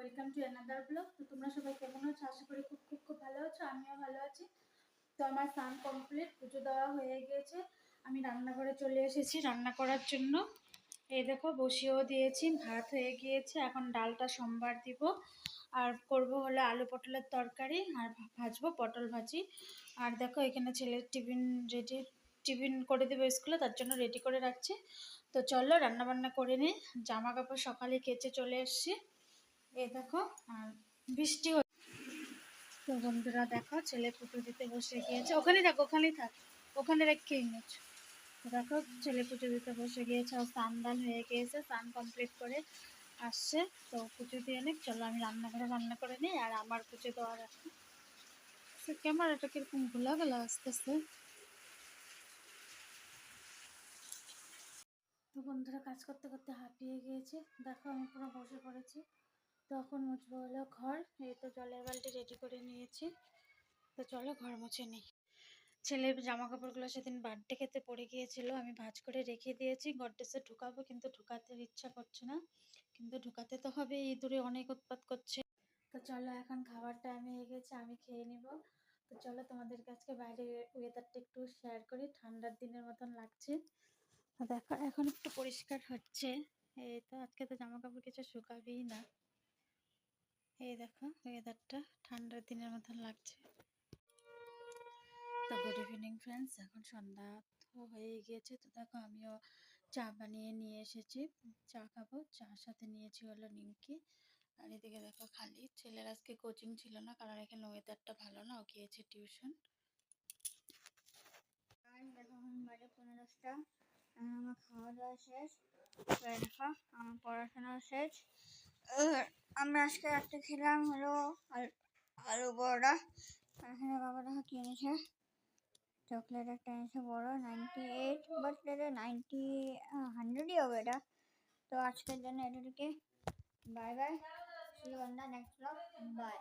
Welcome to another blog. তো তোমরা সবাই কেমন আছো? আশা করি খুব খুব খুব ভালো আছো, আমিও ভালো আছি। তো আমার স্নান কমপ্লিট, পুজো দেওয়া হয়ে গিয়েছে। আমি রান্নাঘরে চলে এসেছি রান্না করার জন্য। এই দেখো বসিয়েও দিয়েছি, ভাত হয়ে গিয়েছে, এখন ডালটা সোমবার দিব। আর করব হলো আলু পটলের তরকারি, আর ভাজবো পটল ভাজি। আর দেখো এখানে ছেলের টিফিন করে দেবো স্কুলে, তার জন্য রেডি করে রাখছি। তো চলো রান্নাবান্না করে নিই। জামা কাপড় সকালে কেচে চলে এসেছি। এই দেখো, আর বৃষ্টি হচ্ছে। তো বন্ধুরা দেখো, ছেলে পুজো দিতে বসে গিয়েছে। ওখানেই থাক, ওখানেই থাক, ওখানে রেখেই নিচ্ছ। তো দেখো ছেলে পুজো দিতে বসে গিয়েছে, ও স্নান দান হয়ে গিয়েছে, স্নান কমপ্লিট করে আসছে। তো পুজো দিয়ে নিক, চলো আমি রান্নাঘরে রান্না করে নিই। আর আমার পুজো দেওয়ার এখন ক্যামেরাটা কিরকম ঘোলা গেলা আসতেছে। তো বন্ধুরা কাজ করতে করতে হাঁপিয়ে গিয়েছে, দেখো আমি পুরো বসে পড়েছি। তখন মুছবো হলো ঘর। এই তো জলের বালতি রেডি করে নিয়েছি। তো চলো ঘর মুছে নিই। ছেলের জামা কাপড়গুলো সেদিন বার্থডে খেতে পড়ে গিয়েছিল, আমি ভাঁজ করে রেখে দিয়েছি। গডরেজে ঢুকাবো, কিন্তু ঢুকাতে ইচ্ছা করছে না, কিন্তু ঢুকাতে তো হবে, ইঁদুরে অনেক উৎপাত করছে। তো চলো এখন খাবার টাইম হয়ে গেছে, আমি খেয়ে নিব। তো চলো তোমাদের কাছে বাইরে ওয়েদারটা একটু শেয়ার করি, ঠান্ডার দিনের মতন লাগছে। তো দেখো এখন একটু পরিষ্কার হচ্ছে। এই তো আজকে তো জামা কাপড় কিছু শুকাবেই না। এই দেখো ওয়েদারটা ঠান্ডার দিনের মতন লাগছে। তো গুড ইভিনিং ফ্রেন্ডস, এখন সন্ধ্যা তো হয়ে গিয়েছে। তো দেখো আমিও চা বানিয়ে নিয়ে এসেছি, চা খাবো। চার সাথে নিয়েছি হলো নিমকি। আর এদিকে দেখো খালি, ছেলের আজকে কোচিং ছিল না, কারণ এখানে ওয়েদারটা ভালো না, ও গিয়েছে টিউশন। দেখো বাজে 15টা, আমার খাওয়া দাওয়া শেষ। দেখো আমার পড়াশোনাও শেষ। আমি আজকে একটা খেলাম হলো আলু বড়া। এখানে বাবা দেখো কিনেছে চকলেট, একটা এনেছে বড় 98, বাট এটা 100ই হবে এটা। তো আজকের জন্য এটুকুই, bye bye, see you on the next blog, by.